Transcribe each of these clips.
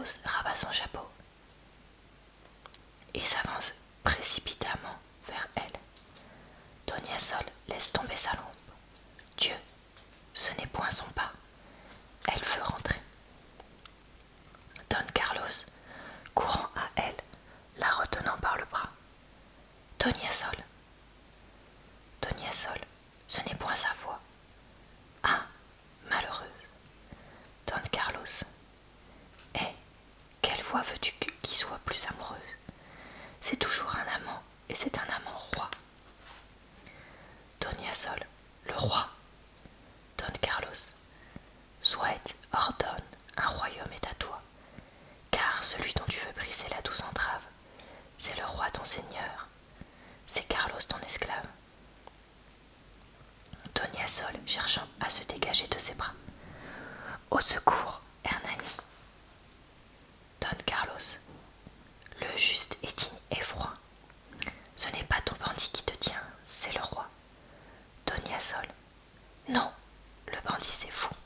Carlos rabat son chapeau et s'avance précipitamment vers elle. Doña Sol laisse tomber sa lampe. Dieu, ce n'est point son pas. Elle veut rentrer. Don Carlos, courant à elle, la retenant par le bras. Doña Sol. Doña Sol, ce n'est point sa voix. Ah, malheureuse. Don Carlos. Eh, quelle voix veux-tu qui soit plus amoureuse? C'est toujours un amant, et c'est un amant roi. Doña Sol, le roi. Don Carlos, souhaite, ordonne, un royaume est à toi, car celui dont tu veux briser la douce entrave, c'est le roi ton seigneur, c'est Carlos ton esclave. Doña Sol cherchant à se dégager de ses bras. Au secours, Hernani. Don Carlos, le juste est digne et froid. Ce n'est pas ton bandit qui te tient, c'est le roi. Doña Sol, non, le bandit c'est vous.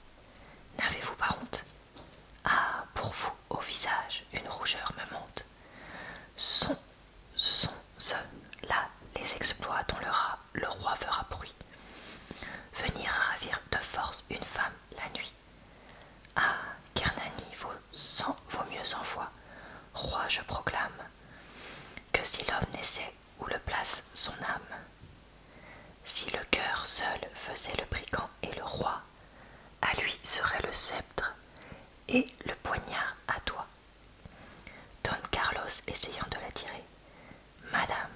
N'avez-vous pas honte? Ah, pour vous, au visage, une rougeur me monte. Sont là les exploits dont le roi fera bruit. Venir ravir de force une femme la nuit. Ah, qu'Hernani vaut mieux 100 fois. Roi, je proclame, que si l'homme naissait où le place son âme. Si le cœur seul faisait le brigand et le roi, à lui serait le sceptre et le poignard à toi. Don Carlos essayant de la tirer. Madame,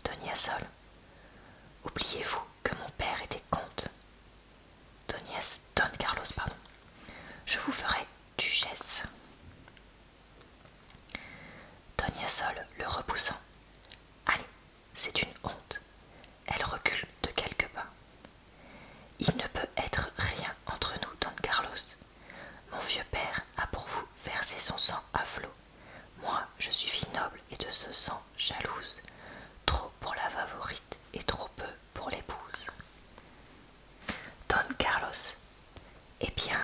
Doña Sol, oubliez-vous que mon père était comte. Don Carlos, pardon. Je vous ferai duchesse. Doña Sol le repoussant. Allez, c'est une honte. Elle recule de quelques pas. Il ne peut être rien entre nous, Don Carlos. Mon vieux père a pour vous versé son sang à flot. Moi, je suis fille noble et de ce sang jalouse, trop pour la favorite et trop peu pour l'épouse. Don Carlos, eh bien,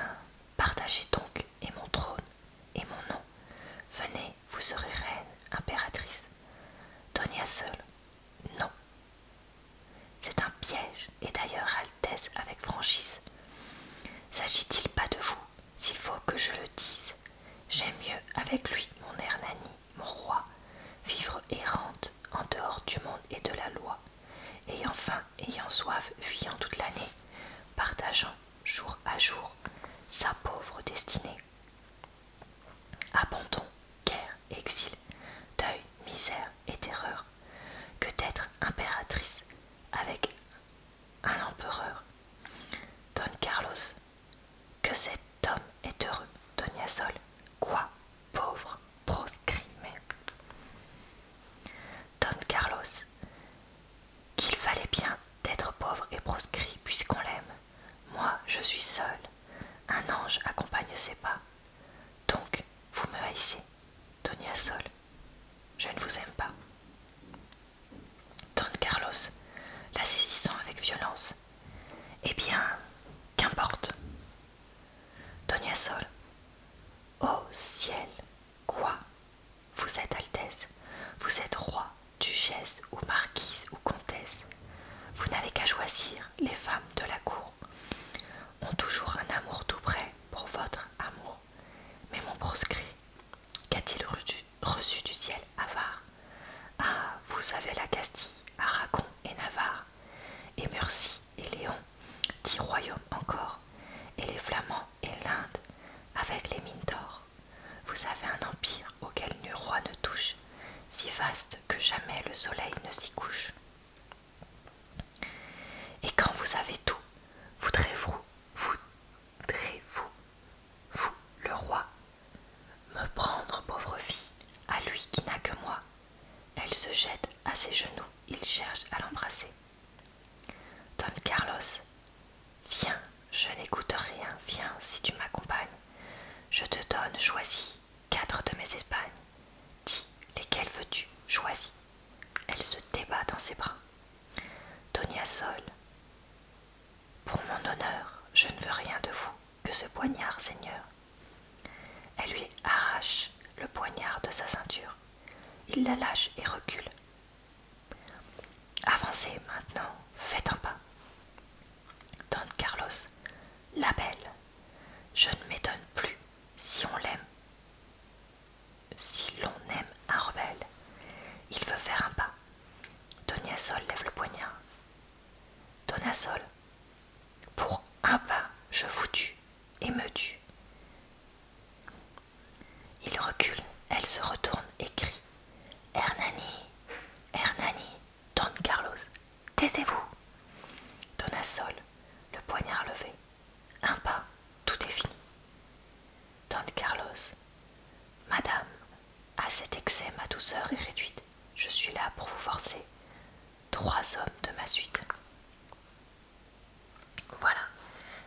partagez donc et mon trône et mon nom. Venez, vous serez reine, impératrice. Doña Sol, non. C'est un piège, et d'ailleurs, Altesse, avec franchise. S'agit-il pas de vous, s'il faut que je le dise? J'aime mieux avec lui, mon Hernani, mon roi, vivre errante en dehors du monde et de la loi, ayant faim, ayant soif, fuyant toute l'année, partageant jour à jour sa pauvre destinée. Abandon, guerre, exil, deuil, misère et terreur, que d'être impératrice avec un empereur. Don Carlos, que cet homme est heureux. Doña Sol, quoi, pauvre, proscrit même. Don Carlos, qu'il fallait bien d'être pauvre et proscrit puisqu'on l'aime. Moi, je suis seul. Un ange accompagne ses pas. Donc, vous me haïssez, Doña Sol. Je ne vous aime pas. Don Carlos, la saisissant avec violence. Eh bien, qu'importe. Doña Sol, ô ciel, quoi? Vous êtes Altesse, vous êtes roi, duchesse ou marquise ou comtesse. Vous n'avez qu'à choisir, les femmes de la cour ont toujours un amour tout près pour votre amour. Mais mon proscrit, qu'a-t-il reçu du ciel avare? Ah, vous avez la Castille, Aragon et Navarre, et Murcie et Léon, 10 royaumes encore, et les Flamands et l'Inde, avec les mines d'or. Vous avez un empire auquel nul roi ne touche, si vaste que jamais le soleil ne s'y couche. Et quand vous avez tout, voudrez-vous, vous, le roi, me prendre, pauvre fille, à lui qui n'a que moi? Elle se jette à ses genoux, il cherche à l'embrasser. Don Carlos, viens, je n'écoute rien, viens si tu m'accompagnes. Je te donne, choisis, 4 de mes Espagnes. Dis, lesquelles veux-tu? Choisis. Elle se débat dans ses bras. Doña Sol, pour mon honneur, je ne veux rien de vous que ce poignard, Seigneur. Elle lui arrache Il la lâche et recule. Avancez maintenant, faites un pas. Don Carlos, la belle, je ne m'étonne plus si on l'aime. Si l'on aime un rebelle, il veut faire un pas. Donia Sol lève le poignard. Dona Sol, pour un pas, je vous tue et me tue. Il recule, elle se retourne et crie. Hernani, Hernani, Don Carlos, taisez-vous. Dona Sol, le poignard levé. Un pas, tout est fini. Don Carlos, Madame, à cet excès ma douceur est réduite. Je suis là pour vous forcer. 3 hommes de ma suite. Voilà,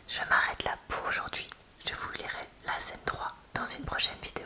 je m'arrête là pour aujourd'hui. Je vous lirai la scène 3 dans une prochaine vidéo.